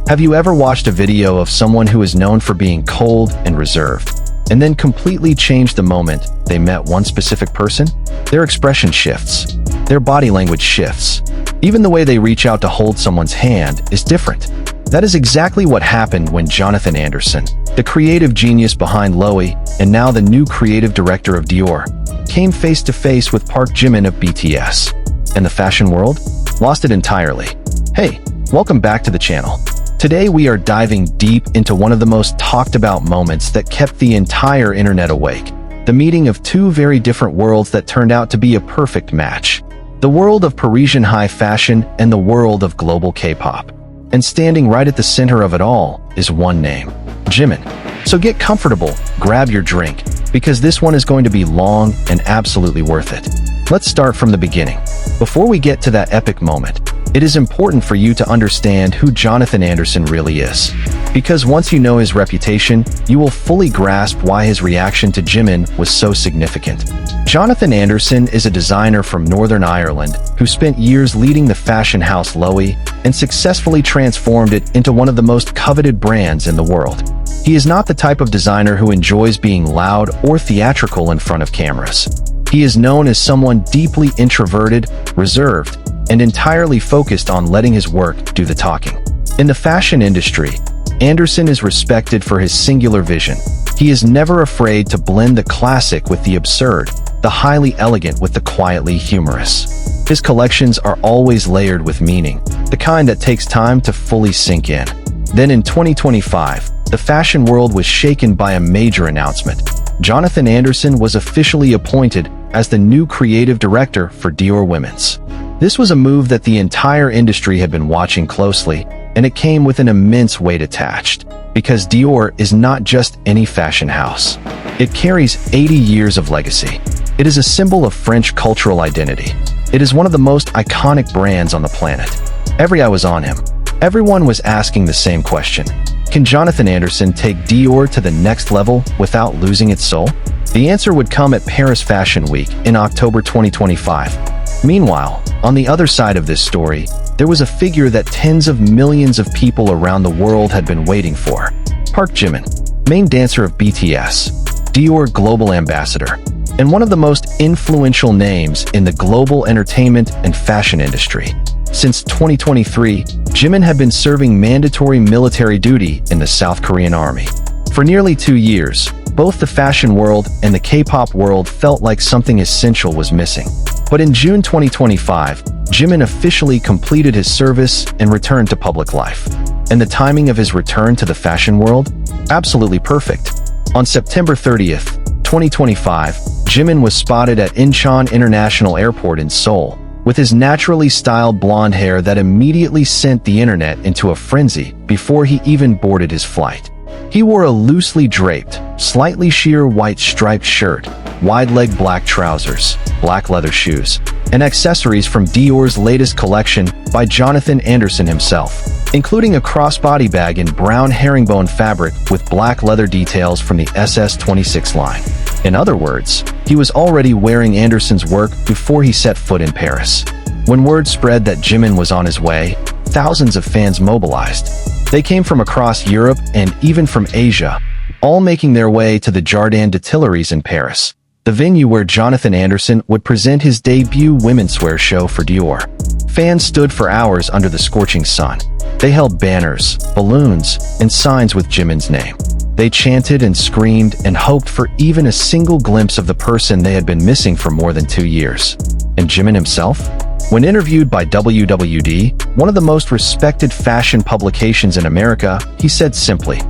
Have you ever watched a video of someone who is known for being cold and reserved, and then completely changed the moment they met one specific person? Their expression shifts. Their body language shifts. Even the way they reach out to hold someone's hand is different. That is exactly what happened when Jonathan Anderson, the creative genius behind Loewe and now the new creative director of Dior, came face to face with Park Jimin of BTS. And the fashion world lost it entirely. Hey, welcome back to the channel. Today we are diving deep into one of the most talked about moments that kept the entire internet awake. The meeting of two very different worlds that turned out to be a perfect match. The world of Parisian high fashion and the world of global K-pop. And standing right at the center of it all is one name, Jimin. So get comfortable, grab your drink, because this one is going to be long and absolutely worth it. Let's start from the beginning. Before we get to that epic moment, it is important for you to understand who Jonathan Anderson really is. Because once you know his reputation, you will fully grasp why his reaction to Jimin was so significant. Jonathan Anderson is a designer from Northern Ireland who spent years leading the fashion house Loewe and successfully transformed it into one of the most coveted brands in the world. He is not the type of designer who enjoys being loud or theatrical in front of cameras. He is known as someone deeply introverted, reserved, and entirely focused on letting his work do the talking. In the fashion industry, Anderson is respected for his singular vision. He is never afraid to blend the classic with the absurd, the highly elegant with the quietly humorous. His collections are always layered with meaning, the kind that takes time to fully sink in. Then in 2025, the fashion world was shaken by a major announcement. Jonathan Anderson was officially appointed as the new creative director for Dior Women's. This was a move that the entire industry had been watching closely, and it came with an immense weight attached, because Dior is not just any fashion house. It carries 80 years of legacy. It is a symbol of French cultural identity. It is one of the most iconic brands on the planet. Every eye was on him. Everyone was asking the same question. Can Jonathan Anderson take Dior to the next level without losing its soul? The answer would come at Paris Fashion Week in October 2025. Meanwhile, on the other side of this story, there was a figure that tens of millions of people around the world had been waiting for. Park Jimin, main dancer of BTS, Dior Global Ambassador, and one of the most influential names in the global entertainment and fashion industry. Since 2023, Jimin had been serving mandatory military duty in the South Korean army. For nearly 2 years, both the fashion world and the K-pop world felt like something essential was missing. But in June 2025, Jimin officially completed his service and returned to public life. And the timing of his return to the fashion world? Absolutely perfect. On September 30th, 2025, Jimin was spotted at Incheon International Airport in Seoul, with his naturally styled blonde hair that immediately sent the internet into a frenzy before he even boarded his flight. He wore a loosely draped, slightly sheer white striped shirt, wide-leg black trousers, black leather shoes, and accessories from Dior's latest collection by Jonathan Anderson himself, including a crossbody bag in brown herringbone fabric with black leather details from the SS26 line. In other words, he was already wearing Anderson's work before he set foot in Paris. When word spread that Jimin was on his way, thousands of fans mobilized. They came from across Europe and even from Asia, all making their way to the Jardin des Tuileries in Paris, the venue where Jonathan Anderson would present his debut womenswear show for Dior. Fans stood for hours under the scorching sun. They held banners, balloons, and signs with Jimin's name. They chanted and screamed and hoped for even a single glimpse of the person they had been missing for more than 2 years. And Jimin himself? When interviewed by WWD, one of the most respected fashion publications in America, he said simply,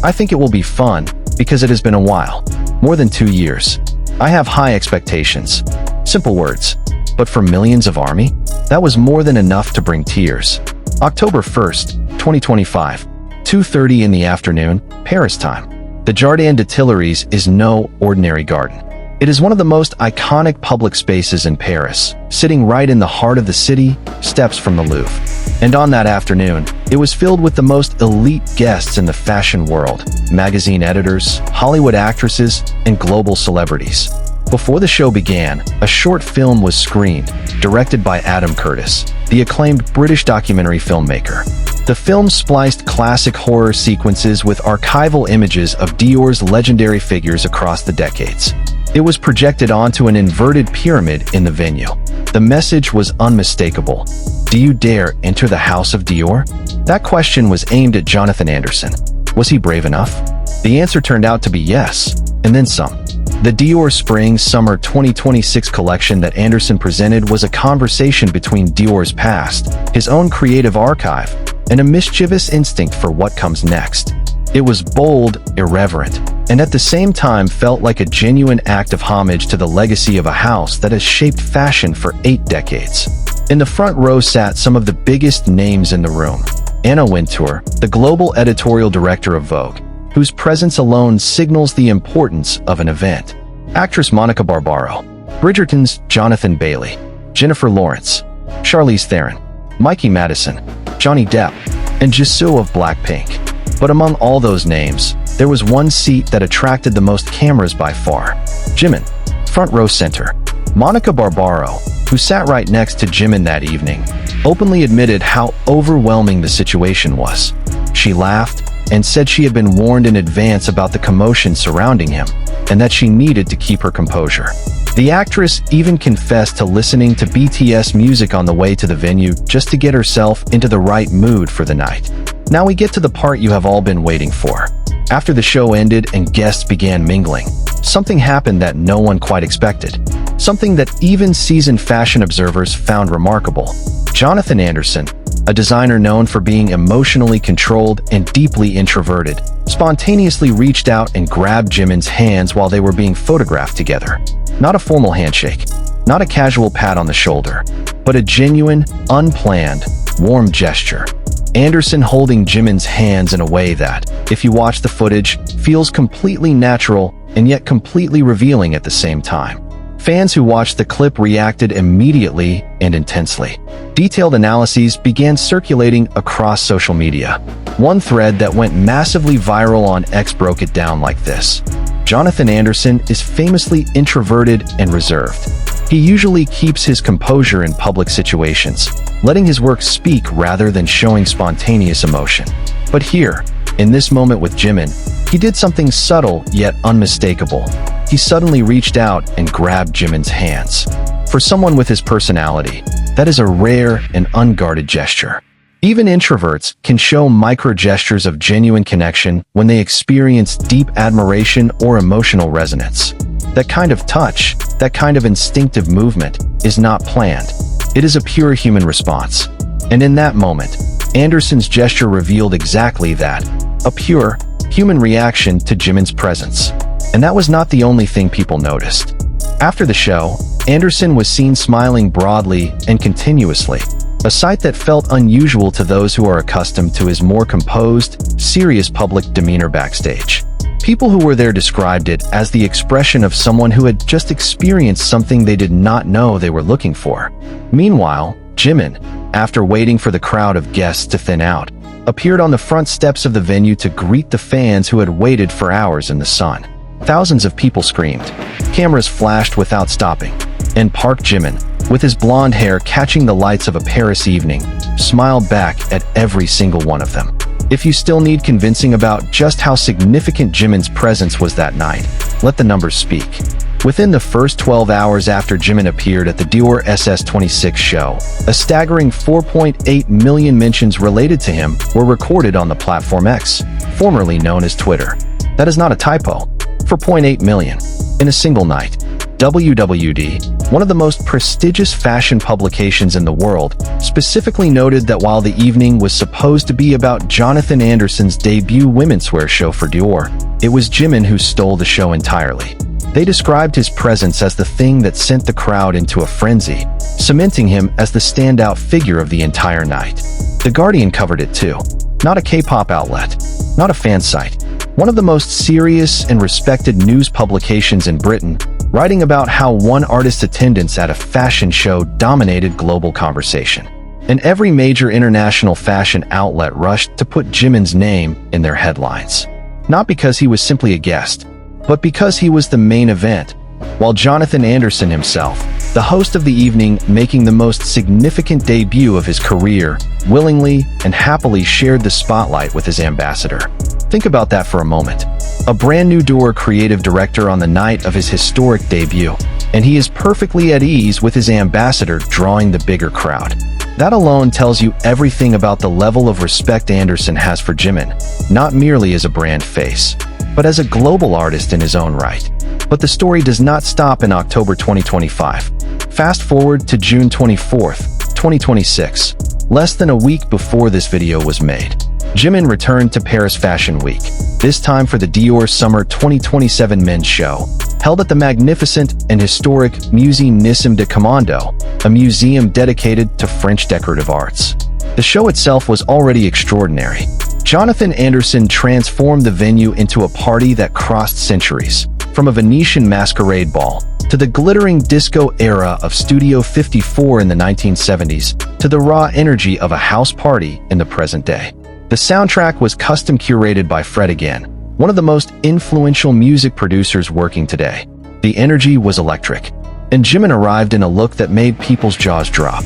"I think it will be fun, because it has been a while. More than 2 years. I have high expectations." Simple words. But for millions of ARMY, that was more than enough to bring tears. October 1st, 2025, 2:30 in the afternoon, Paris time. The Jardin des Tuileries is no ordinary garden. It is one of the most iconic public spaces in Paris, sitting right in the heart of the city, steps from the Louvre. And on that afternoon, it was filled with the most elite guests in the fashion world, magazine editors, Hollywood actresses, and global celebrities. Before the show began, a short film was screened, directed by Adam Curtis, the acclaimed British documentary filmmaker. The film spliced classic horror sequences with archival images of Dior's legendary figures across the decades. It was projected onto an inverted pyramid in the venue. The message was unmistakable. Do you dare enter the house of Dior? That question was aimed at Jonathan Anderson. Was he brave enough? The answer turned out to be yes, and then some. The Dior Spring-Summer 2026 collection that Anderson presented was a conversation between Dior's past, his own creative archive, and a mischievous instinct for what comes next. It was bold, irreverent, and at the same time felt like a genuine act of homage to the legacy of a house that has shaped fashion for 8 decades. In the front row sat some of the biggest names in the room. Anna Wintour, the global editorial director of Vogue, whose presence alone signals the importance of an event. Actress Monica Barbaro, Bridgerton's Jonathan Bailey, Jennifer Lawrence, Charlize Theron, Mikey Madison, Johnny Depp, and Jisoo of Blackpink. But among all those names, there was one seat that attracted the most cameras by far. Jimin, front row center. Monica Barbaro, who sat right next to Jimin that evening, openly admitted how overwhelming the situation was. She laughed and said she had been warned in advance about the commotion surrounding him, and that she needed to keep her composure. The actress even confessed to listening to BTS music on the way to the venue just to get herself into the right mood for the night. Now we get to the part you have all been waiting for. After the show ended and guests began mingling, something happened that no one quite expected. Something that even seasoned fashion observers found remarkable. Jonathan Anderson, a designer known for being emotionally controlled and deeply introverted, spontaneously reached out and grabbed Jimin's hands while they were being photographed together. Not a formal handshake, not a casual pat on the shoulder, but a genuine, unplanned, warm gesture. Anderson holding Jimin's hands in a way that, if you watch the footage, feels completely natural and yet completely revealing at the same time. Fans who watched the clip reacted immediately and intensely. Detailed analyses began circulating across social media. One thread that went massively viral on X broke it down like this. Jonathan Anderson is famously introverted and reserved. He usually keeps his composure in public situations, letting his work speak rather than showing spontaneous emotion. But here, in this moment with Jimin, he did something subtle yet unmistakable. He suddenly reached out and grabbed Jimin's hands. For someone with his personality, that is a rare and unguarded gesture. Even introverts can show micro-gestures of genuine connection when they experience deep admiration or emotional resonance. That kind of touch, that kind of instinctive movement, is not planned. It is a pure human response. And in that moment, Anderson's gesture revealed exactly that, a pure, human reaction to Jimin's presence. And that was not the only thing people noticed. After the show, Anderson was seen smiling broadly and continuously, a sight that felt unusual to those who are accustomed to his more composed, serious public demeanor backstage. People who were there described it as the expression of someone who had just experienced something they did not know they were looking for. Meanwhile, Jimin, after waiting for the crowd of guests to thin out, appeared on the front steps of the venue to greet the fans who had waited for hours in the sun. Thousands of people screamed. Cameras flashed without stopping. And Park Jimin, with his blonde hair catching the lights of a Paris evening, smiled back at every single one of them. If you still need convincing about just how significant Jimin's presence was that night, let the numbers speak. Within the first 12 hours after Jimin appeared at the Dior SS26 show, a staggering 4.8 million mentions related to him were recorded on the platform X, formerly known as Twitter. That is not a typo. 4.8 million. In a single night. WWD, one of the most prestigious fashion publications in the world, specifically noted that while the evening was supposed to be about Jonathan Anderson's debut womenswear show for Dior, it was Jimin who stole the show entirely. They described his presence as the thing that sent the crowd into a frenzy, cementing him as the standout figure of the entire night. The Guardian covered it too. Not a K-pop outlet, not a fan site. One of the most serious and respected news publications in Britain, writing about how one artist's attendance at a fashion show dominated global conversation. And every major international fashion outlet rushed to put Jimin's name in their headlines. Not because he was simply a guest, but because he was the main event, while Jonathan Anderson himself, The host of the evening, making the most significant debut of his career, willingly and happily shared the spotlight with his ambassador. Think about that for a moment. A brand new Dior creative director on the night of his historic debut, and he is perfectly at ease with his ambassador drawing the bigger crowd. That alone tells you everything about the level of respect Anderson has for Jimin, not merely as a brand face, but as a global artist in his own right. But the story does not stop in October 2025. Fast forward to June 24th, 2026. Less than a week before this video was made, Jimin returned to Paris Fashion Week, this time for the Dior Summer 2027 men's show, held at the magnificent and historic Musée Nissim de Commando, a museum dedicated to French decorative arts. The show itself was already extraordinary. Jonathan Anderson transformed the venue into a party that crossed centuries, from a Venetian masquerade ball to the glittering disco era of Studio 54 in the 1970s, to the raw energy of a house party in the present day. The soundtrack was custom curated by Fred again, one of the most influential music producers working today. The energy was electric, and Jimin arrived in a look that made people's jaws drop.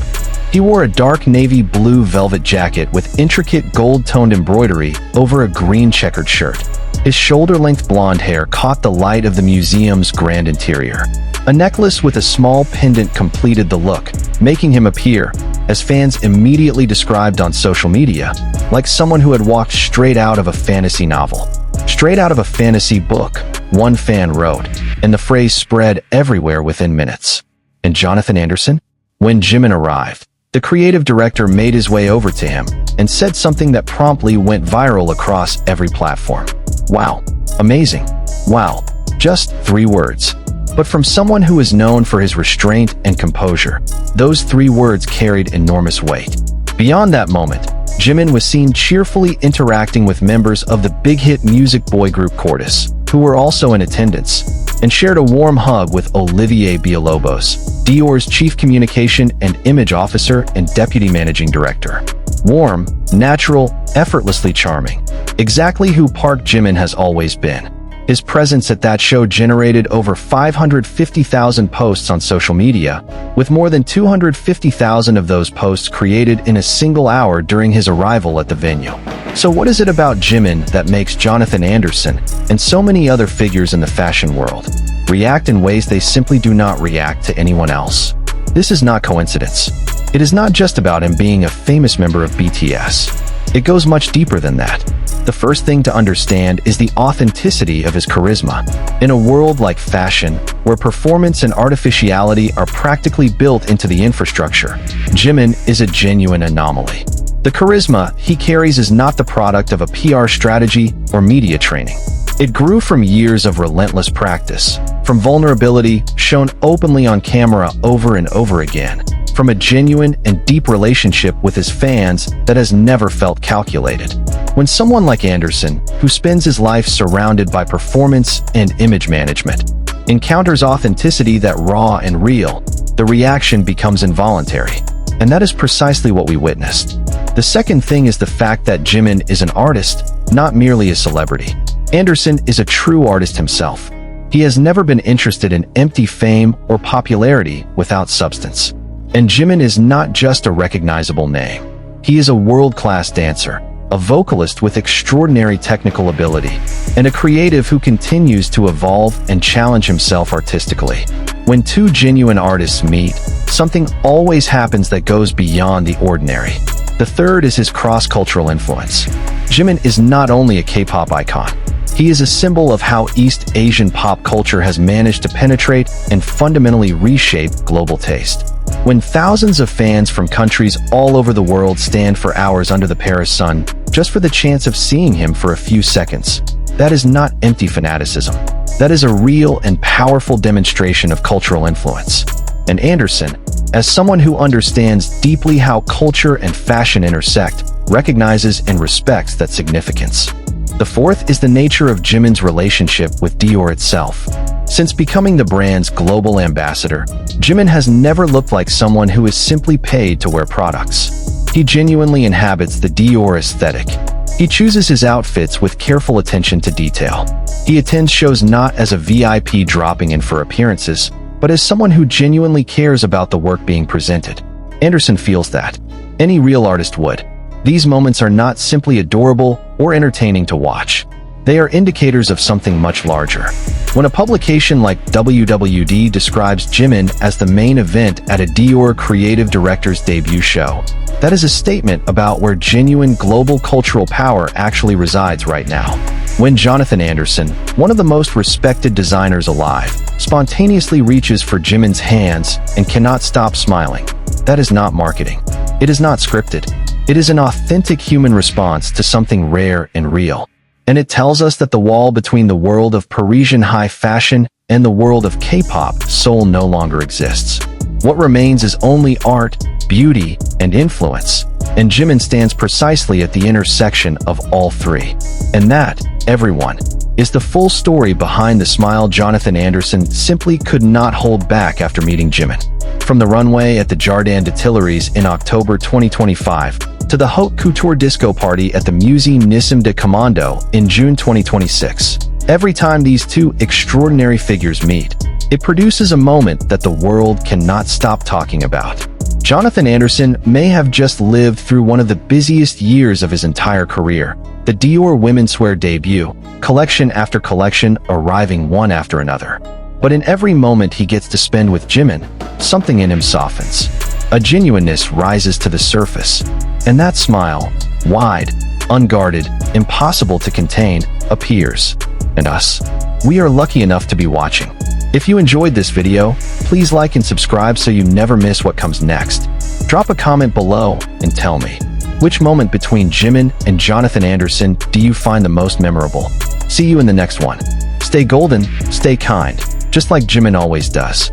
He wore a dark navy blue velvet jacket with intricate gold-toned embroidery over a green checkered shirt. His shoulder-length blonde hair caught the light of the museum's grand interior. A necklace with a small pendant completed the look, making him appear, as fans immediately described on social media, like someone who had walked straight out of a fantasy novel. Straight out of a fantasy book, one fan wrote, and the phrase spread everywhere within minutes. And Jonathan Anderson? When Jimin arrived, the creative director made his way over to him and said something that promptly went viral across every platform. Wow. Amazing. Wow. Just 3 words. But from someone who is known for his restraint and composure, those 3 words carried enormous weight. Beyond that moment, Jimin was seen cheerfully interacting with members of the big-hit music boy group Cordis, who were also in attendance, and shared a warm hug with Olivier Villalobos, Dior's chief communication and image officer and deputy managing director. Warm, natural, effortlessly charming. Exactly who Park Jimin has always been. His presence at that show generated over 550,000 posts on social media, with more than 250,000 of those posts created in a single hour during his arrival at the venue. So what is it about Jimin that makes Jonathan Anderson and so many other figures in the fashion world react in ways they simply do not react to anyone else? This is not coincidence. It is not just about him being a famous member of BTS. It goes much deeper than that. The first thing to understand is the authenticity of his charisma. In a world like fashion, where performance and artificiality are practically built into the infrastructure, Jimin is a genuine anomaly. The charisma he carries is not the product of a PR strategy or media training. It grew from years of relentless practice, from vulnerability shown openly on camera over and over again, from a genuine and deep relationship with his fans that has never felt calculated. When someone like Anderson, who spends his life surrounded by performance and image management, encounters authenticity that raw and real, the reaction becomes involuntary. And that is precisely what we witnessed. The second thing is the fact that Jimin is an artist, not merely a celebrity. Anderson is a true artist himself. He has never been interested in empty fame or popularity without substance. And Jimin is not just a recognizable name. He is a world-class dancer, a vocalist with extraordinary technical ability, and a creative who continues to evolve and challenge himself artistically. When two genuine artists meet, something always happens that goes beyond the ordinary. The third is his cross-cultural influence. Jimin is not only a K-pop icon. He is a symbol of how East Asian pop culture has managed to penetrate and fundamentally reshape global taste. When thousands of fans from countries all over the world stand for hours under the Paris sun just for the chance of seeing him for a few seconds, that is not empty fanaticism. That is a real and powerful demonstration of cultural influence. And Anderson, as someone who understands deeply how culture and fashion intersect, recognizes and respects that significance. The fourth is the nature of Jimin's relationship with Dior itself. Since becoming the brand's global ambassador, Jimin has never looked like someone who is simply paid to wear products. He genuinely inhabits the Dior aesthetic. He chooses his outfits with careful attention to detail. He attends shows not as a VIP dropping in for appearances, but but as someone who genuinely cares about the work being presented. Anderson feels that. Any real artist would. These moments are not simply adorable or entertaining to watch. They are indicators of something much larger. When a publication like WWD describes Jimin as the main event at a Dior creative director's debut show, that is a statement about where genuine global cultural power actually resides right now. When Jonathan Anderson, one of the most respected designers alive, spontaneously reaches for Jimin's hands and cannot stop smiling, that is not marketing. It is not scripted. It is an authentic human response to something rare and real. And it tells us that the wall between the world of Parisian high fashion and the world of K-pop soul no longer exists. What remains is only art, beauty, and influence. And Jimin stands precisely at the intersection of all three. And that, everyone, is the full story behind the smile Jonathan Anderson simply could not hold back after meeting Jimin. From the runway at the Jardin des Tuileries in October 2025, to the haute couture disco party at the Musée Nissim de Commando in June 2026. Every time these two extraordinary figures meet, it produces a moment that the world cannot stop talking about. Jonathan Anderson may have just lived through one of the busiest years of his entire career, the Dior women's wear debut, collection after collection arriving one after another. But in every moment he gets to spend with Jimin, something in him softens. A genuineness rises to the surface, and that smile, wide, unguarded, impossible to contain, appears. And us, we are lucky enough to be watching. If you enjoyed this video, please like and subscribe so you never miss what comes next. Drop a comment below and tell me, which moment between Jimin and Jonathan Anderson do you find the most memorable? See you in the next one. Stay golden, stay kind, just like Jimin always does.